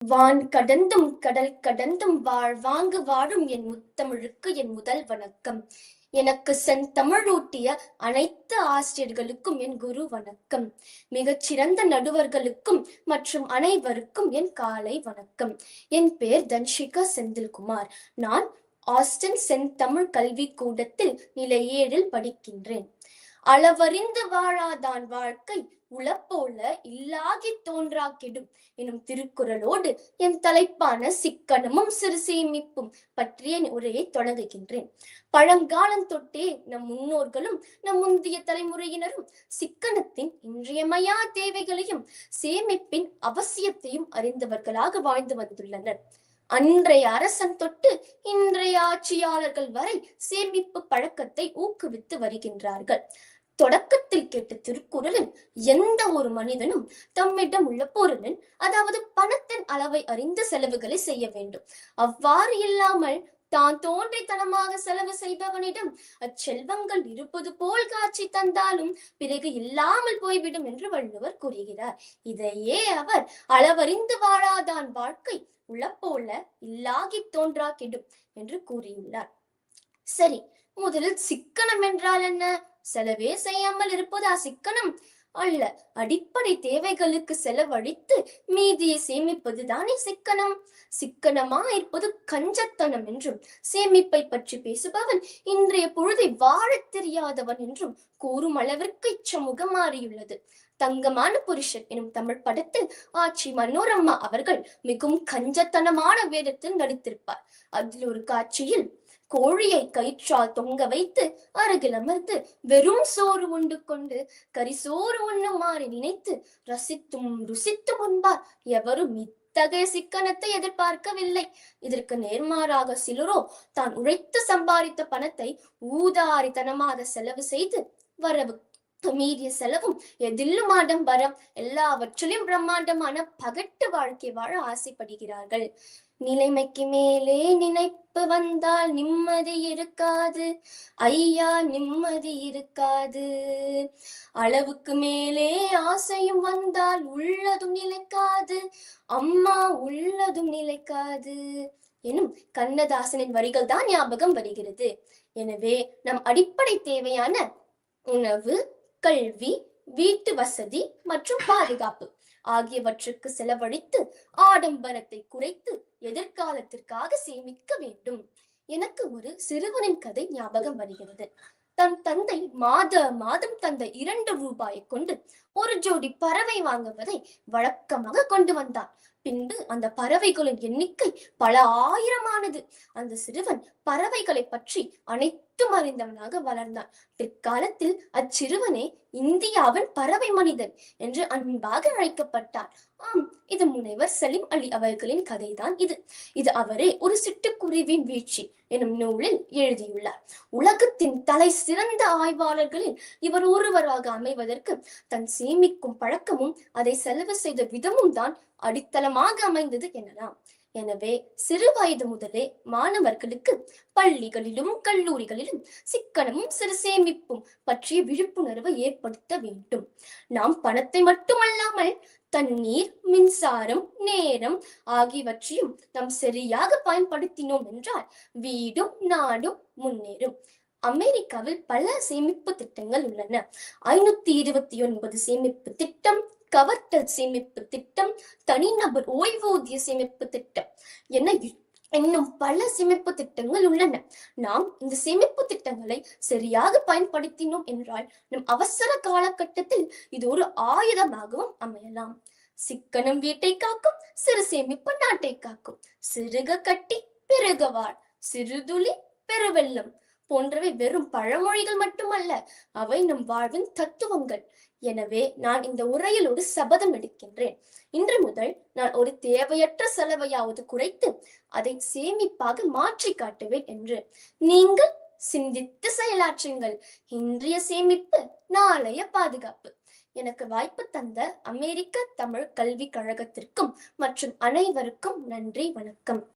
வான் கடந்தும் கடல் கடந்தும் வாழ்வாங்கு வாழும் என் முத்தமிழுக்கு என் முதல் வணக்கம். எனக்கு செந்தமிழூட்டிய அனைத்து ஆசிரியர்களுக்கும் என் குரு வணக்கம். மிகச் சிறந்த நடுவர்களுக்கும் மற்றும் அனைவருக்கும் என் காலை வணக்கம். என் பெயர் தன்ஷிகா செந்தில்குமார். நான் ஆஸ்டன் செந்தமிழ் கல்வி கூடத்தில் நிலை 7 படிக்கின்றேன். அளவறிந்து வாழாதான் வாழ்க்கை உளப்போல இல்லாகி தோன்றா கெடும் எனும் திருக்குறளோடு என் தலைப்பான சிக்கனமும் சிறு சேமிப்பும் பற்றிய உரையை தொடங்குகின்றேன். பழங்காலம் தொட்டே நம் முன்னோர்களும் நம் முந்தைய தலைமுறையினரும் சிக்கனத்தின் இன்றியமையா தேவைகளையும் சேமிப்பின் அவசியத்தையும் அறிந்தவர்களாக வாழ்ந்து வந்துள்ளனர். அன்றைய அரசன் தொட்டு இன்றைய ஆட்சியாளர்கள் வரை சேமிப்பு பழக்கத்தை ஊக்குவித்து வருகின்றார்கள். தொடக்கத்தில் கேட்ட திருக்குறளில் எந்த ஒரு மனிதனும் தம்மிடம் உள்ள பொருளின், அதாவது பணத்தின் அளவை அறிந்து செலவுகளை செய்ய வேண்டும். அவ்வாறு இல்லாமல் தான் தோன்றித்தனமாக செலவு செய்பவனிடம் அச்செல்வங்கள் இருப்பது போல் காட்சி தந்தாலும் பிறகு இல்லாமல் போய்விடும் என்று வள்ளுவர் கூறுகிறார். இதையே அவர் அளவறிந்து வாழாதான் வாழ்க்கை உளப்போல இல்லாகி தோன்றா கெடும் என்று கூறியுள்ளார். சரி, முதலில் சிக்கனம் என்றால் என்ன? செலவே செய்யாமல் இருப்பதா சிக்கனம்? அல்ல. அடிப்படை தேவைகளுக்கு செலவழித்து மீதியை சேமிப்பது தானே சிக்கனம். சிக்கனமா இருப்பது கஞ்சத்தனம் என்றும், சேமிப்பை பற்றி பேசுபவன் இன்றைய பொழுதை வாழத் தெரியாதவன் என்றும் கூறும் அளவிற்கு இச்சமூகம் மாறியுள்ளது. தங்கமான புருஷன் எனும் தமிழ் படத்தில் ஆட்சி மனோரமா அவர்கள் மிகவும் கஞ்சத்தனமான வேடத்தில் நடித்திருப்பார். அதில் ஒரு காட்சியில் கோழியை கயிற்றால் தொங்க வைத்து அருகில் அமர்ந்து வெறும் சோறு உண்டு கொண்டு கரிசோறு உண்ணுமாறு நினைத்து ரசித்தும் ருசித்தும் உண்பார். எவரும் இத்தகைய சிக்கனத்தை எதிர்பார்க்கவில்லை. இதற்கு நேர்மாறாக சிலரோ தான் உழைத்து சம்பாதித்த பணத்தை ஊதாரித்தனமாக செலவு செய்து வரவு மீறிய செலவும் எதிலும் ஆடம்பரம் எல்லாவற்றிலும் பிரம்மாண்டமான பகட்டு வாழ்க்கை வாழ ஆசைப்படுகிறார்கள். நிலைமைக்கு மேலே நினைப்பு வந்தால் நிம்மதி இருக்காது ஐயா, நிம்மதி இருக்காது. அளவுக்கு மேலே ஆசையும் வந்தால் உள்ளதும் நிலைக்காது அம்மா, உள்ளதும் நிலைக்காது எனும் கண்ணதாசனின் வரிகள் தான் ஞாபகம் வருகிறது. எனவே நம் அடிப்படை தேவையான உணவு, கல்வி, வீட்டு வசதி மற்றும் பாதுகாப்பு ஆகியவற்றுக்கு செலவழித்து ஆடம்பரத்தை குறைத்து எதிர்காலத்திற்காக சேமிக்க வேண்டும். எனக்கு ஒரு சிறுவனின் கதை ஞாபகம் வருகிறது. தன் தந்தை மாதம் தந்த 2 ரூபாயை கொண்டு ஒரு ஜோடி பறவை வாங்குவதை வழக்கமாக கொண்டு வந்தார். பின்பு அந்த பறவைகளின் எண்ணிக்கை பல ஆயிரமானது. அந்த சிறுவன் பறவைகளை பற்றி அனைத்தும் அறிந்தவனாக வளர்ந்தான். பிற்காலத்தில் அச்சிறுவனே இந்தியாவின் பறவை மனிதன் என்று அன்பாக அழைக்கப்பட்டார். ஆம், இது முனைவர் சலீம் அலி அவர்களின் கதைதான். இது அவரே ஒரு சிட்டுக்குருவின் வீழ்ச்சி எனும் நூலில் எழுதியுள்ளார். உலகத்தின் தலை சிறந்த ஆய்வாளர்களில் இவர் ஒருவராக அமைவதற்கு தன் சேமிக்கும் பழக்கமும் அதை செலவு செய்த விதமும் தான் அடித்தளமாக அமைந்தது எனலாம். எனவே சிறு வயது முதலே மாணவர்களுக்கு பள்ளிகளிலும் கல்லூரிகளிலும் சிக்கனமும் சிறு சேமிப்பும் பற்றிய விழிப்புணர்வை ஏற்படுத்த வேண்டும். நாம் பணத்தை மட்டுமல்லாமல் தண்ணீர், மின்சாரம், நேரம் ஆகியவற்றையும் நாம் சரியாக பயன்படுத்தினோம் என்றால் வீடும் நாடும் முன்னேறும். அமெரிக்காவில் பல சேமிப்பு திட்டங்கள் உள்ளன. 529 சேமிப்பு திட்டம், கவர்டல் சேமிப்பு திட்டம், தனிநபர் ஓய்வூதிய சேமிப்பு திட்டம் என இன்னும் பல சேமிப்பு திட்டங்கள் உள்ளன. நாம் இந்த சேமிப்பு திட்டங்களை சரியாக பயன்படுத்தினோம் என்றால் நம் அவசர காலகட்டத்தில் இது ஒரு ஆயுதமாகவும் அமையலாம். சிக்கனம் வீட்டை காக்கும், சிறு சேமிப்பு நாட்டை காக்கும். சிறுக கட்டி பெருக வாழ், சிறுதுளி பெருவெள்ளம் போன்றவை வெறும் பழமொழிகள் மட்டுமல்ல, அவை நம் வாழ்வின் தத்துவங்கள். எனவே நான் இந்த உரையில் ஒரு சபதம் எடுக்கின்றேன். இன்று முதல் நான் ஒரு தேவையற்ற செலவையாவது குறைத்து அதை சேமிப்பாக மாற்றி காட்டுவேன் என்று. நீங்கள் சிந்தித்து செயலாற்றுங்கள். இன்றைய சேமிப்பு நாளைய பாதுகாப்பு. எனக்கு வாய்ப்பு தந்த அமெரிக்க தமிழ் கல்விக் கழகத்திற்கும் மற்றும் அனைவருக்கும் நன்றி, வணக்கம்.